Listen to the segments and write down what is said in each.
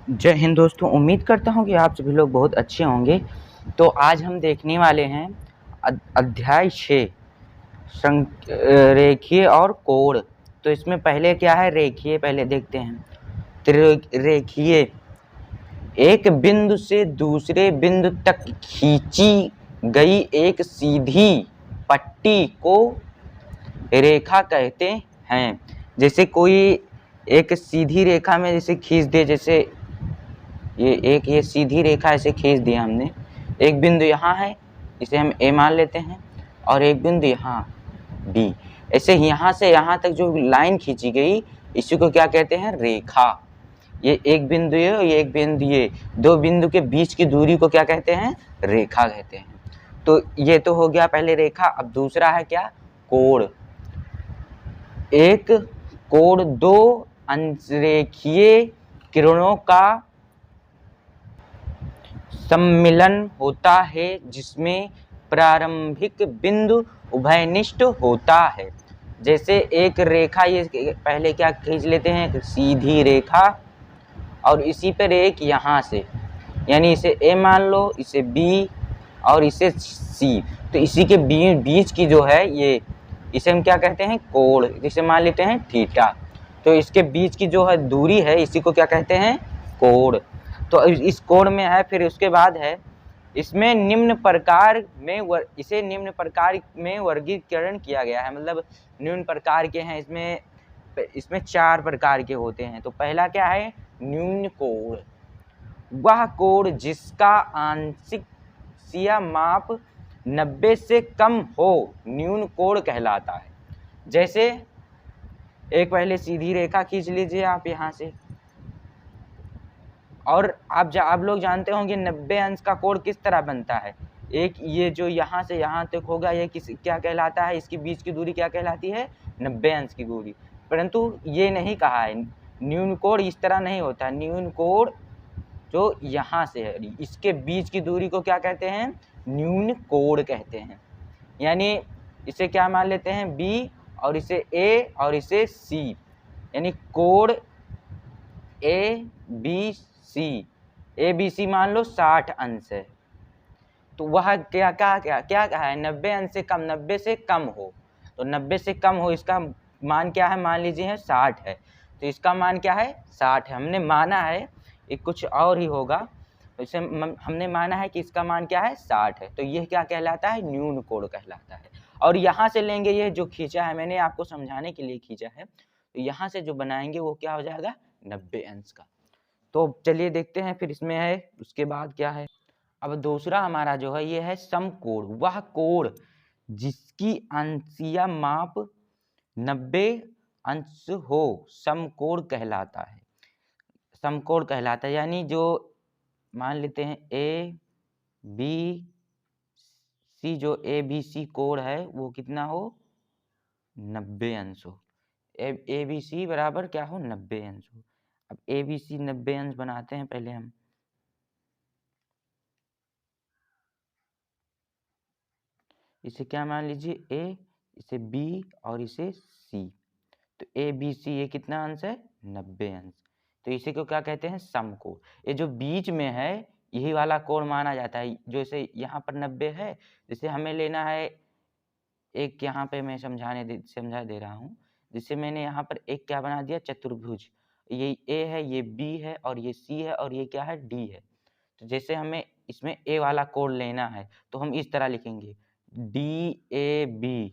जय हिंद दोस्तों, उम्मीद करता हूँ कि आप सभी लोग बहुत अच्छे होंगे। तो आज हम देखने वाले हैं अध्याय 6 रेखीय और कोण। तो इसमें पहले क्या है, रेखीय पहले देखते हैं। रेखीय एक बिंदु से दूसरे बिंदु तक खींची गई एक सीधी पट्टी को रेखा कहते हैं। जैसे कोई एक सीधी रेखा में जैसे खींच दे, जैसे ये सीधी रेखा ऐसे खींच दिया हमने। एक बिंदु यहाँ है, इसे हम ए मान लेते हैं, और एक बिंदु यहाँ बी। ऐसे यहाँ से यहाँ तक जो लाइन खींची गई, इसी को क्या कहते हैं, रेखा। ये एक बिंदु ये और ये एक बिंदु, ये दो बिंदु के बीच की दूरी को क्या कहते हैं, रेखा कहते हैं। तो ये तो हो गया पहले रेखा। अब दूसरा है क्या, कोण। एक कोण दो अंशरेखीय किरणों का सम्मिलन होता है जिसमें प्रारंभिक बिंदु उभयनिष्ठ होता है। जैसे एक रेखा, ये पहले क्या खींच लेते हैं, एक सीधी रेखा, और इसी पर एक यहाँ से, यानी इसे ए मान लो, इसे बी और इसे सी। तो इसी के बीच की जो है ये, इसे हम क्या कहते हैं, कोण। जिसे मान लेते हैं थीटा। तो इसके बीच की जो है दूरी है, इसी को क्या कहते हैं, कोण। तो इस कोण में है, फिर उसके बाद है इसमें निम्न प्रकार में इसे निम्न प्रकार में वर्गीकरण किया गया है। मतलब निम्न प्रकार के हैं इसमें 4 प्रकार के होते हैं। तो पहला क्या है, न्यून कोण। वह कोण जिसका आंशिक माप 90 से कम हो न्यून कोण कहलाता है। जैसे एक पहले सीधी रेखा खींच लीजिए आप यहाँ से, और आप लोग जानते होंगे 90 अंश का कोण किस तरह बनता है। एक ये जो यहाँ से यहाँ तक होगा, ये क्या कहलाता है, इसके बीच की दूरी क्या कहलाती है, 90 अंश की दूरी। परंतु ये नहीं कहा है, न्यून कोण इस तरह नहीं होता। न्यून कोण जो यहाँ से है, इसके बीच की दूरी को क्या कहते हैं, न्यून कोण कहते हैं। यानी इसे क्या मान लेते हैं, बी, और इसे ए और इसे सी, यानी कोण A B C, A B C मान लो 60 अंश है। तो वह क्या कहा है, 90 अंश से कम, 90 से कम हो। तो 90 से कम हो, इसका मान क्या है, मान लीजिए है 60 है। तो इसका मान क्या है, 60 है। हमने माना है ये कुछ और ही होगा, इसे हमने माना है कि इसका मान क्या है, 60 है। तो यह क्या कहलाता है, न्यून कोण कहलाता है। और यहाँ से लेंगे, ये जो खींचा है मैंने आपको समझाने के लिए खींचा है, तो यहाँ से जो बनाएंगे वो क्या हो जाएगा, 90 अंश का। तो चलिए देखते हैं फिर इसमें है उसके बाद क्या है। अब दूसरा हमारा जो है ये है समकोण। वह कोण जिसकी अंशीय माप 90 अंश हो समकोण कहलाता है। समकोण कहलाता है, यानी जो मान लेते हैं ए बी सी, जो ए बी सी कोण है वो कितना हो, 90 अंश हो। ए बी सी बराबर क्या हो, 90 अंश हो। अब ए बी सी 90 अंश बनाते हैं पहले हम। इसे क्या मान लीजिए, ए, इसे बी और इसे सी। तो ए बी सी ये कितना अंश है, 90 अंश। तो इसे को क्या कहते हैं, समकोण। ये जो बीच में है यही वाला कोण माना जाता है। जैसे यहाँ पर 90 है, जैसे हमें लेना है एक, यहाँ पे मैं समझा दे रहा हूँ। जिससे मैंने यहाँ पर एक क्या बना दिया, चतुर्भुज। ये ए है, ये बी है, और ये सी है, और ये क्या है, डी है। तो जैसे हमें इसमें ए वाला कोण लेना है, तो हम इस तरह लिखेंगे, डी ए बी,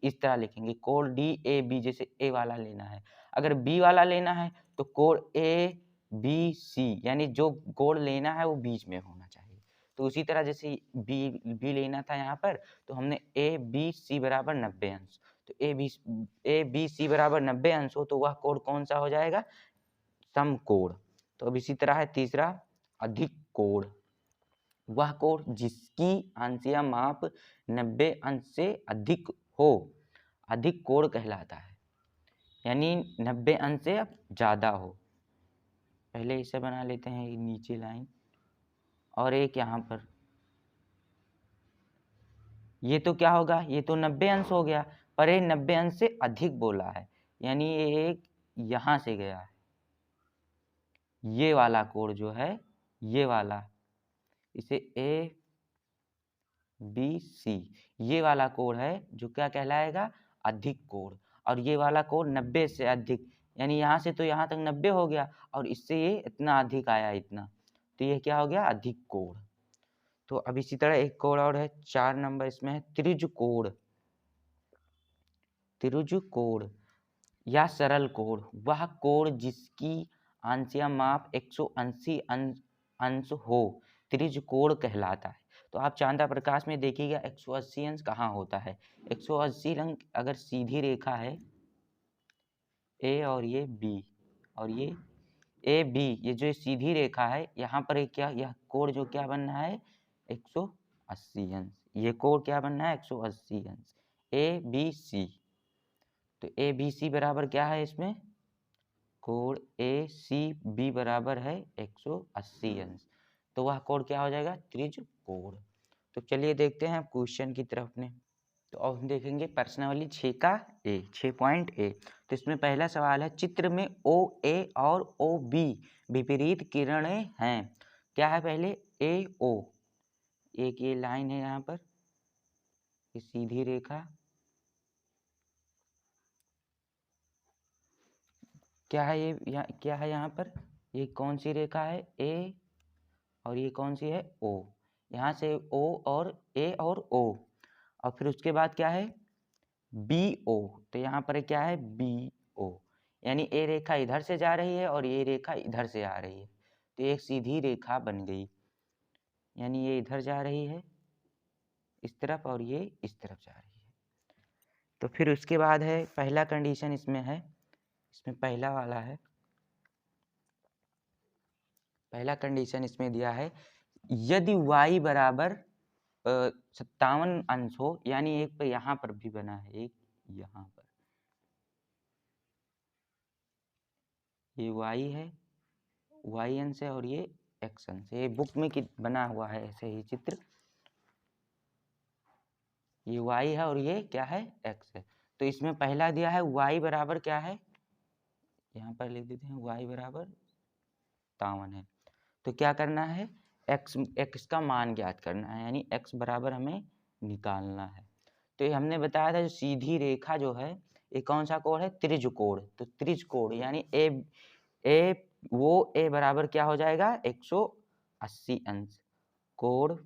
इस तरह लिखेंगे, कोण डी ए बी। जैसे ए वाला लेना है, अगर बी वाला लेना है तो कोण ए बी सी, यानी जो कोण लेना है वो बीच में होना चाहिए। तो उसी तरह जैसे बी लेना था यहाँ पर, तो हमने ए बी सी बराबर 90 अंश। तो ए बी सी बराबर 90 अंश हो, तो वह कोण कौन सा हो जाएगा, समकोण। तो अब इसी तरह है तीसरा, अधिक कोण। वह कोण जिसकी अंशीय माप 90 अंश से अधिक हो अधिक कोण कहलाता है। यानी 90 अंश से अब ज्यादा हो। पहले इसे बना लेते हैं नीचे लाइन, और एक यहाँ पर, ये तो क्या होगा, ये तो 90 अंश हो गया, पर ये 90 अंश से अधिक बोला है, यानी ये एक यहाँ से गया है, ये वाला कोण जो है, ये वाला, इसे ए बी सी, ये वाला कोण है जो क्या कहलाएगा, अधिक कोण। और ये वाला कोण 90 से अधिक, यानी यहाँ से तो यहाँ तक 90 हो गया और इससे ये इतना अधिक आया इतना, तो ये क्या हो गया, अधिक कोण। तो अब इसी तरह एक कोण और है, 4 नंबर इसमें है त्रिज्यकोण। त्रिज्यकोण या सरल कोण वह कोण जिसकी अंशीय माप 180 अंश हो, त्रिज्यकोण कहलाता है। तो आप चांदा प्रकाश में देखिएगा 180 अंश कहाँ होता है। 180 अंश अगर सीधी रेखा है ए और ये बी, और ये ए बी, ये जो सीधी रेखा है यहाँ पर एक क्या, यह कोण जो क्या बनना है, 180 अंश। ये कोण क्या बनना है, 180 अंश, ए बी सी। तो ए बी सी बराबर क्या है, इसमें कोण ए सी बी बराबर है 180 अंश। तो वह कोण क्या हो जाएगा, त्रिज्यकोण। तो चलिए देखते हैं क्वेश्चन की तरफ में। तो अब हम देखेंगे प्रश्नावली 6 का ए, 6.a। तो इसमें पहला सवाल है, चित्र में ओ ए और ओ बी विपरीत किरणें हैं। क्या है पहले, ए ओ, एक ये लाइन है यहाँ पर, ये सीधी रेखा, क्या है ये, क्या है यहाँ पर, ये कौन सी रेखा है, ए, और ये कौन सी है, ओ। यहाँ से ओ और ए और ओ, और फिर उसके बाद क्या है, बी ओ। तो यहाँ पर क्या है, बी ओ, यानी ए रेखा इधर से जा रही है और ये रेखा इधर से आ रही है, तो एक सीधी रेखा बन गई, यानी ये इधर जा रही है इस तरफ और ये इस तरफ जा रही है। तो फिर उसके बाद है पहला कंडीशन इसमें है, इसमें पहला वाला है, पहला कंडीशन इसमें दिया है, यदि y बराबर 57 अंश हो, यानी एक पे यहाँ पर भी बना है, एक यहाँ पर, ये y है, y अंश है और ये x अंश है। ये बुक में बना हुआ है ऐसे ही चित्र, ये y है और ये क्या है, x है। तो इसमें पहला दिया है y बराबर क्या है, यहाँ पर लिख देते हैं y बराबर 57 है। तो क्या करना है, x का मान ज्ञात करना है, यानी x बराबर हमें निकालना है। तो ये हमने बताया था जो सीधी रेखा जो है, ये कौन सा कोण है, त्रिज्यकोण। तो त्रिज्यकोण यानी ए बराबर क्या हो जाएगा, 180 अंश, कोण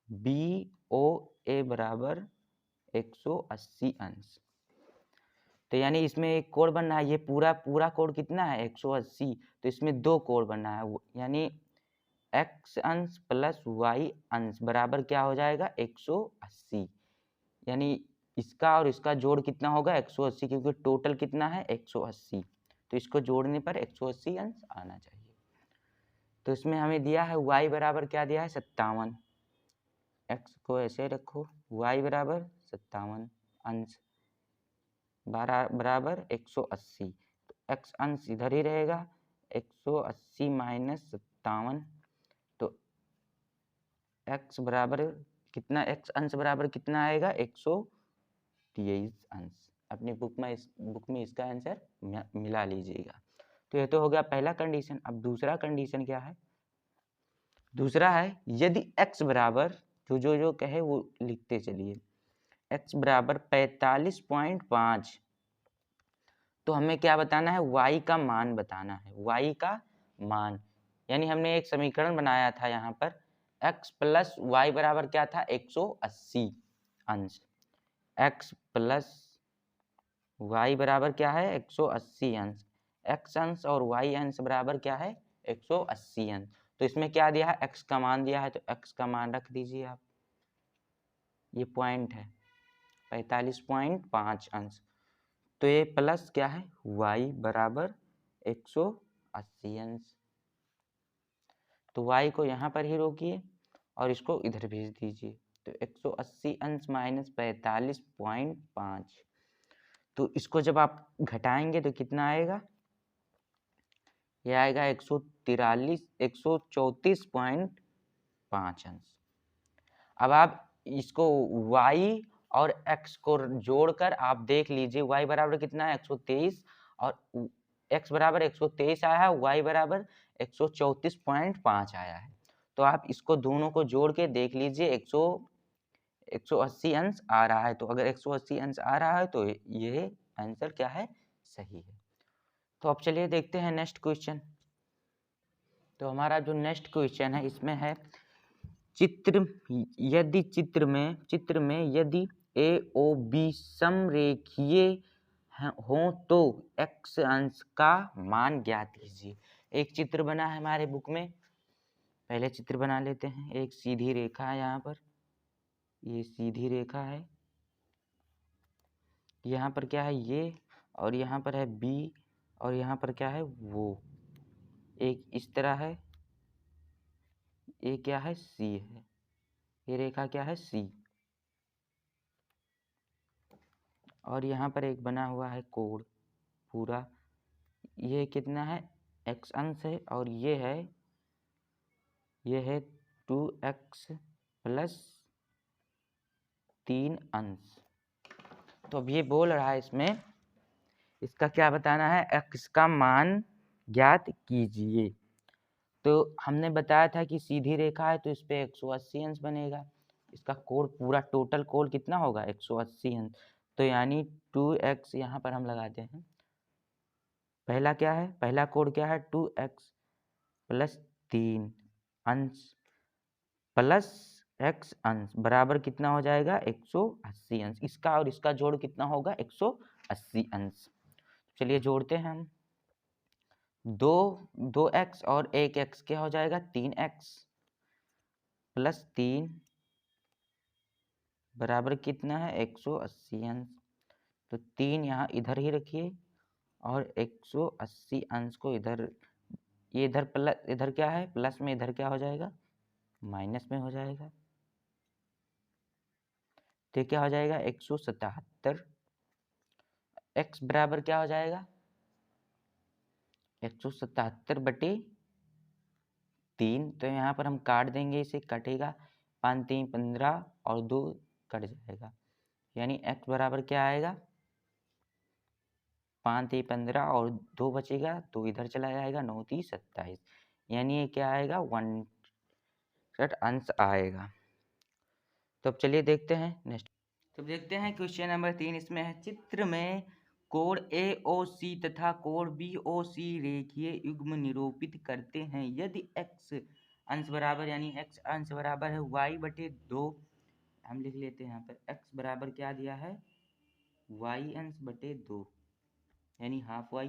बी ओ ए बराबर 180 अंश। तो यानी इसमें एक कोण बनना है, ये पूरा कोण कितना है, 180। तो इसमें दो कोण बनना है, यानी x अंश प्लस y अंश बराबर क्या हो जाएगा, 180। यानी इसका और इसका जोड़ कितना होगा, 180, क्योंकि टोटल कितना है, 180। तो इसको जोड़ने पर 180 अंश आना चाहिए। तो इसमें हमें दिया है y बराबर क्या दिया है, 57। x को ऐसे रखो, y बराबर 57 अंश बराबर 180। तो x अंश इधर ही रहेगा, 180 माइनस 57। तो x बराबर कितना, x अंश बराबर कितना आएगा, 123 अंश। अपनी बुक में इसका आंसर मिला लीजिएगा। तो ये तो हो गया पहला कंडीशन। अब दूसरा कंडीशन क्या है, दूसरा है, यदि x बराबर जो कहे वो लिखते चलिए, x बराबर 45.5, तो हमें क्या बताना है, y का मान बताना है, y का मान। यानी हमने एक समीकरण बनाया था यहाँ पर, x प्लस वाई बराबर क्या था, 180 अंश, x प्लस वाई बराबर क्या है, 180 अंश, x अंश और y अंश बराबर क्या है, 180 अंश। तो इसमें क्या दिया है, x का मान दिया है, तो x का मान रख दीजिए आप, ये पॉइंट है 45.5 अंश। तो ये प्लस क्या है, y बराबर 180 अंश। तो y को यहाँ पर ही रोकिए और इसको इधर भेज दीजिए। तो 180 अंश माइनस 45.5, तो इसको जब आप घटाएंगे तो कितना आएगा, यह आएगा 134.5 अंश। अब आप इसको y और x को जोड़कर आप देख लीजिए, y बराबर कितना है, 123, और x बराबर 123 आया है, y बराबर 134.5 आया है। तो आप इसको दोनों को जोड़ के देख लीजिए 180 अंश आ रहा है। तो अगर 180 अंश आ रहा है तो ये आंसर क्या है, सही है। तो अब चलिए देखते हैं नेक्स्ट क्वेश्चन। तो हमारा जो नेक्स्ट क्वेश्चन है इसमें है चित्र में यदि ए ओ बी समरेखीय हों तो x अंश का मान ज्ञात कीजिए। एक चित्र बना है हमारे बुक में, पहले चित्र बना लेते हैं। एक सीधी रेखा है, यहाँ पर ये सीधी रेखा है, यहाँ पर क्या है ये, और यहाँ पर है B, और यहाँ पर क्या है वो, एक इस तरह है, ये क्या है C है, ये रेखा क्या है C, और यहाँ पर एक बना हुआ है कोण पूरा, ये कितना है x अंश है, और ये है 2x प्लस 3 अंश। तो अब ये बोल रहा है इसमें इसका क्या बताना है, x का मान ज्ञात कीजिए। तो हमने बताया था कि सीधी रेखा है तो इस पे 180 अंश बनेगा, इसका कोण पूरा टोटल कोण कितना होगा 180 अंश। तो यानी 2x यहाँ पर हम लगाते हैं, पहला क्या है, पहला कोण क्या है 2x प्लस 3 अंश प्लस x अंश बराबर कितना हो जाएगा 180 अंश। इसका और इसका जोड़ कितना होगा 180 अंश। चलिए जोड़ते हैं हम, 2x और 1x क्या हो जाएगा 3x प्लस 3 बराबर कितना है 180 अंश। तो 3 यहाँ इधर ही रखिए और 180 अंश को इधर, ये इधर प्लस, इधर क्या है प्लस में, इधर क्या हो जाएगा माइनस में हो जाएगा। तो क्या हो जाएगा 177, x बराबर क्या हो जाएगा 177 बटे 3। तो यहाँ पर हम काट देंगे, इसे कटेगा 5 3 15 और 2 कट जाएगा, यानी x बराबर क्या आएगा 5 3 15 और 2 बचेगा, 2 इधर चला जाएगा, 9 3 27, यानी ये क्या आएगा 1 अंश आएगा। तो अब चलिए देखते हैं नेक्स्ट। तो देखते हैं क्वेश्चन नंबर 3, इसमें है चित्र में कोण AOC तथा कोण BOC रेखीय युग्म निरूपित करते हैं यदि x अंश बराबर, यानी x अंश बराबर है y बटे 2, हम लिख लेते हैं यहाँ पर x बराबर क्या दिया है y अंश बटे 2 यानी हाफ y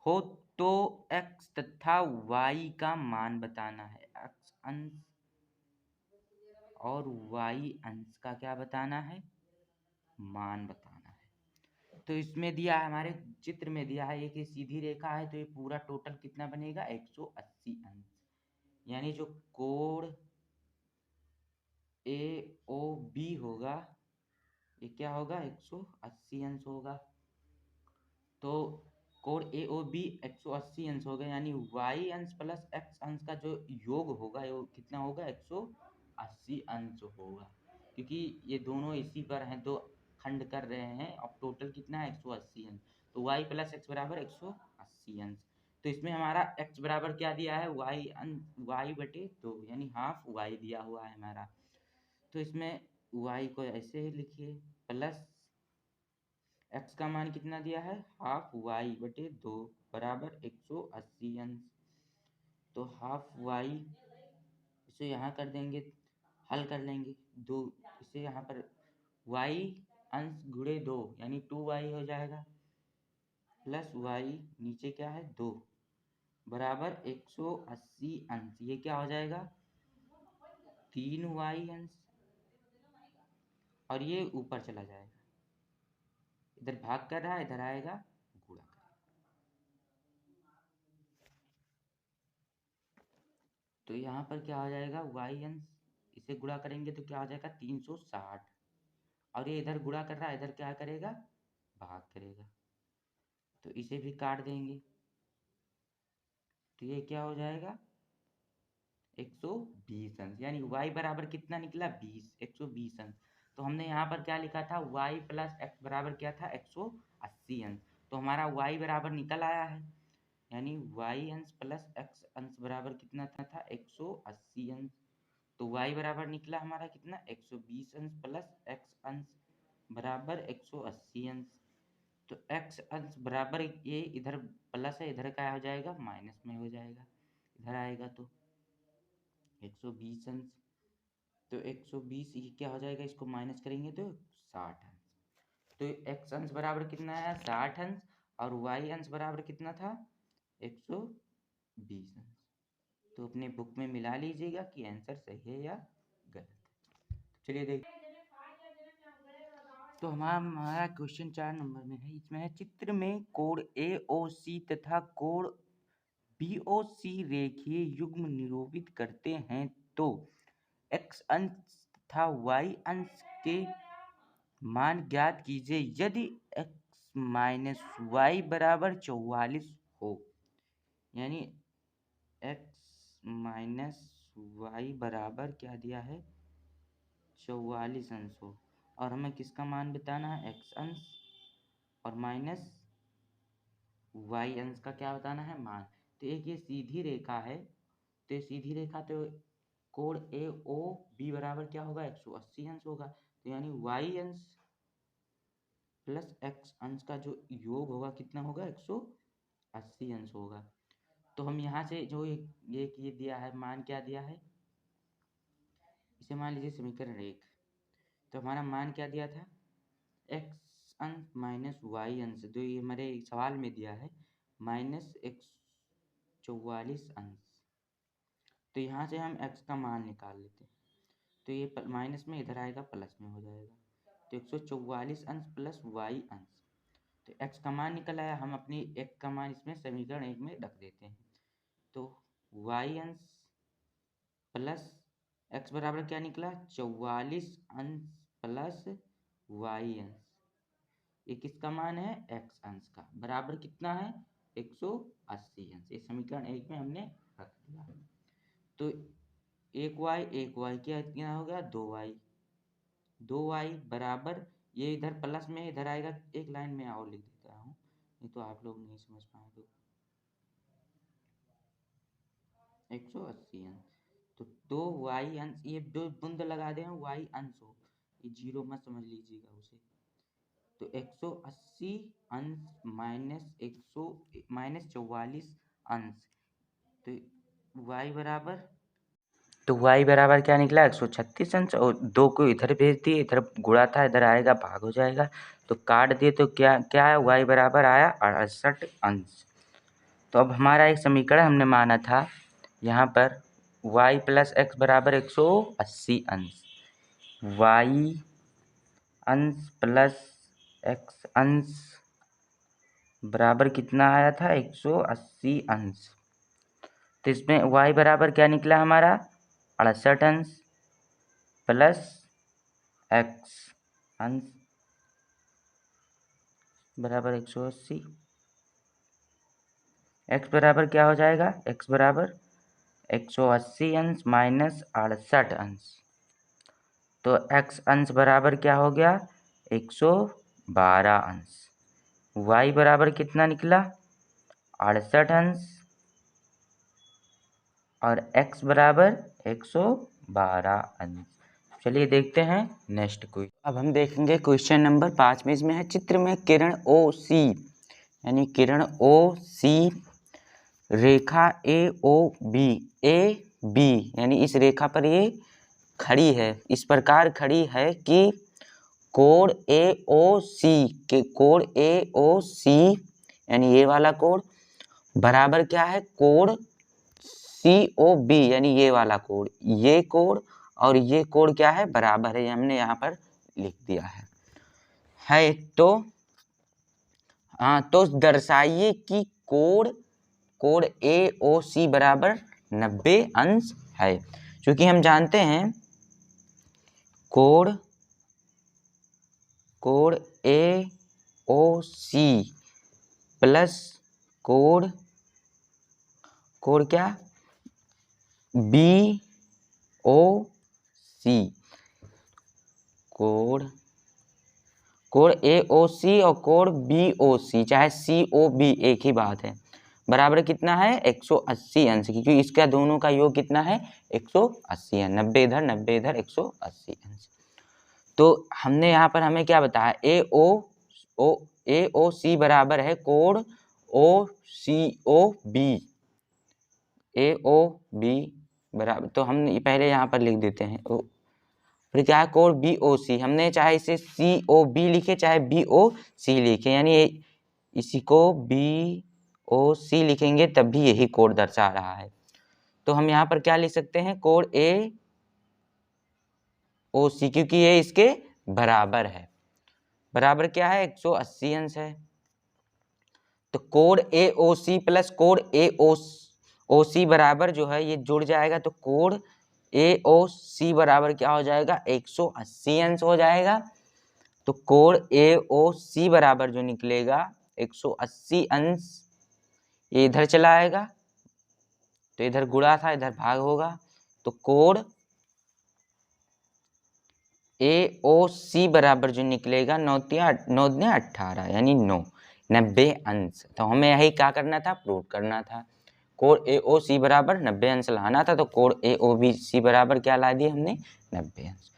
हो तो x तथा y का मान बताना है। x अंश और y अंश का क्या बताना है, मान बताना है। तो इसमें दिया है, हमारे चित्र में दिया है एक सीधी रेखा है, तो ये पूरा टोटल कितना बनेगा 180 अंश, यानी जो कोण AOB होगा ये क्या होगा 180 अंश होगा। तो कोण AOB 180 अंश होगा, यानी y अंश प्लस x अंश का जो योग होगा वो कितना होगा 180 अंश होगा, क्योंकि ये दोनों इसी पर हैं, दो खंड कर रहे हैं। अब टोटल कितना है 180 अंश, तो y प्लस x बराबर 180 अंश। तो इसमें हमारा x बराबर क्या दिया है y बटे 2, यानी हाफ y दिया हुआ है हमारा। तो इसमें y को ऐसे ही लिखिए, प्लस x का मान कितना दिया है हाफ y बटे 2 बराबर 180 अंश। तो हाफ y इसे यहाँ कर देंगे, हल कर लेंगे, दो इसे यहाँ पर y अंश गुणे 2 यानी 2y हो जाएगा, प्लस y नीचे क्या है 2 बराबर 180 अंश, ये क्या हो जाएगा 3y अंश, और ये ऊपर चला जाएगा, इधर भाग कर रहा है, इधर आएगा गुणा कर। तो यहाँ पर क्या हो जाएगा y अंश, इसे गुणा करेंगे तो क्या हो जाएगा 360, और ये इधर गुणा कर रहा है, इधर क्या करेगा भाग करेगा, तो इसे भी काट देंगे। तो ये क्या हो जाएगा 120 अंश, यानी y बराबर कितना निकला 20, 120 अंश। तो हमने यहाँ पर क्या लिखा था y प्लस x बराबर क्या था 180 अंश। तो हमारा y बराबर निकल आया है, यानी y अंश प्लस x अंश बराबर कितना था 180 अंश। तो y बराबर निकला हमारा कितना 120 अंश प्लस x अंश बराबर 180 अंश। तो x अंश बराबर ये इधर प्लस है, इधर क्या हो जाएगा माइनस में हो जाएगा, इधर आएगा तो 120 अंश। तो 120 ये क्या हो जाएगा, इसको माइनस करेंगे तो 60 अंश। तो x अंश बराबर कितना है 60 अंश और y अंश बराबर कितना था 120 अंश। तो अपने बुक में मिला लीजिएगा कि आंसर सही है या गलत है। चलिए देख, तो हमारा क्वेश्चन 4 नंबर में है। इसमें है चित्र में कोण AOC तथा कोण BOC रेखीय युग्म निरूपित करते हैं तो x अंश तथा y अंश के मान ज्ञात कीजिए यदि x माइनस वाई बराबर 44 हो, यानी x माइनस वाई बराबर क्या दिया है 44 अंश हो, और हमें किसका मान बताना है x अंश और माइनस y अंश का क्या बताना है मान। तो एक ये सीधी रेखा है, तो सीधी रेखा तो कोण AOB बराबर क्या होगा 180 अंश होगा। तो यानी y अंश प्लस x अंश का जो योग होगा कितना होगा 180 अंश होगा। तो हम यहाँ से जो ये दिया है मान क्या दिया है, इसे मान लीजिए समीकरण 1। तो हमारा मान क्या दिया था x अंश माइनस y अंश, जो ये हमारे सवाल में दिया है माइनस 144 अंश। तो यहाँ से हम x का मान निकाल लेते हैं, तो ये माइनस में इधर आएगा प्लस में हो जाएगा। तो 144 अंश प्लस y अंश, तो x का मान निकल आया। हम अपनी x का मान इसमें समीकरण 1 में रख देते हैं। तो y अंश प्लस x बराबर क्या निकला 44 अंश प्लस y अंश, ये किसका मान है x अंश का, बराबर कितना है 180 अंश। ये समीकरण 1 में हमने रख दिया। तो एक y क्या हो गया 2y बराबर, ये इधर प्लस में इधर आएगा, एक लाइन में और लिख देता हूँ नहीं तो आप लोग नहीं समझ पाएंगे। 180 अंश, तो 2y अंश, ये दो बूंद लगा दें y अंश हो, ये जीरो मत समझ लीजिएगा उसे। तो 180 अंश माइनस 44 अंश, तो y बराबर क्या निकला 136 अंश, और 2 को इधर भेज दिए, इधर गुणा था इधर आएगा भाग हो जाएगा, तो काट दिए तो क्या है y बराबर आया 68 अंश। तो अब हमारा एक समीकरण हमने माना था यहाँ पर y प्लस x बराबर 180 अंश, y अंश प्लस x अंश बराबर कितना आया था 180 अंश। तो इसमें y बराबर क्या निकला हमारा 68 अंश प्लस x अंश बराबर 180। x बराबर क्या हो जाएगा, x बराबर 180 अंश माइनस 68 अंश, तो x अंश बराबर क्या हो गया 112 अंश। y बराबर कितना निकला 68 अंश और x बराबर 112 अंश। चलिए देखते हैं नेक्स्ट क्वेश्चन। अब हम देखेंगे क्वेश्चन नंबर 5 में। इसमें है चित्र में किरण OC, यानी किरण OC रेखा AOB यानी इस रेखा पर ये खड़ी है, इस प्रकार खड़ी है कि कोण AOC यानी ये वाला कोण बराबर क्या है कोण COB, यानी ये वाला कोण, ये कोण और ये कोण क्या है बराबर है, हमने यहाँ पर लिख दिया है तो हाँ, तो दर्शाइए कि कोण AOC बराबर 90 अंश है। क्योंकि हम जानते हैं कोण AOC प्लस कोण क्या BOC, कोण AOC और कोण BOC, चाहे COB एक ही बात है, बराबर कितना है 180 अंश की, क्योंकि इसका दोनों का योग कितना है 180 अंश, 90 इधर 90 इधर 180 अंश। तो हमने यहाँ पर हमें क्या बताया, AOC बराबर है कोण OCOB, AOB बराबर, तो हम पहले यहाँ पर लिख देते हैं फिर क्या है कोण BOC, हमने चाहे इसे COB लिखे चाहे BOC लिखे, यानी इसी को BOC लिखेंगे तब भी यही कोण दर्शा रहा है। तो हम यहाँ पर क्या लिख सकते हैं, कोण AOC, क्योंकि ये इसके बराबर है, बराबर क्या है 180 अंश है। तो कोण AOC प्लस कोण AOC बराबर जो है ये जुड़ जाएगा, तो कोण AOC बराबर क्या हो जाएगा 180 अंश हो जाएगा। तो कोण AOC बराबर जो निकलेगा 180 अंश, ये इधर चला आएगा, तो इधर गुणा था इधर भाग होगा, तो कोण AOC बराबर जो निकलेगा 9 दूनी 18 यानी 90 अंश। तो हमें यही क्या करना था, प्रूव करना था, कोण AOC बराबर 90 अंश लाना था, तो कोण AOBC बराबर क्या ला दिए हमने 90 अंश।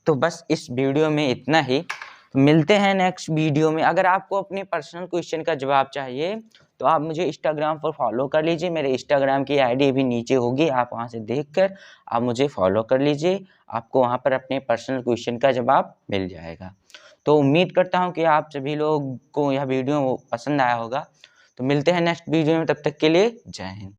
तो बस इस वीडियो में इतना ही, तो मिलते हैं नेक्स्ट वीडियो में। अगर आपको अपने पर्सनल क्वेश्चन का जवाब चाहिए तो आप मुझे इंस्टाग्राम पर फॉलो कर लीजिए, मेरे इंस्टाग्राम की आईडी भी नीचे होगी, आप वहां से देखकर आप मुझे फॉलो कर लीजिए, आपको वहां पर अपने पर्सनल क्वेश्चन का जवाब मिल जाएगा। तो उम्मीद करता हूं कि आप सभी लोग को यह वीडियो पसंद आया होगा। तो मिलते हैं नेक्स्ट वीडियो में, तब तक के लिए जय हिंद।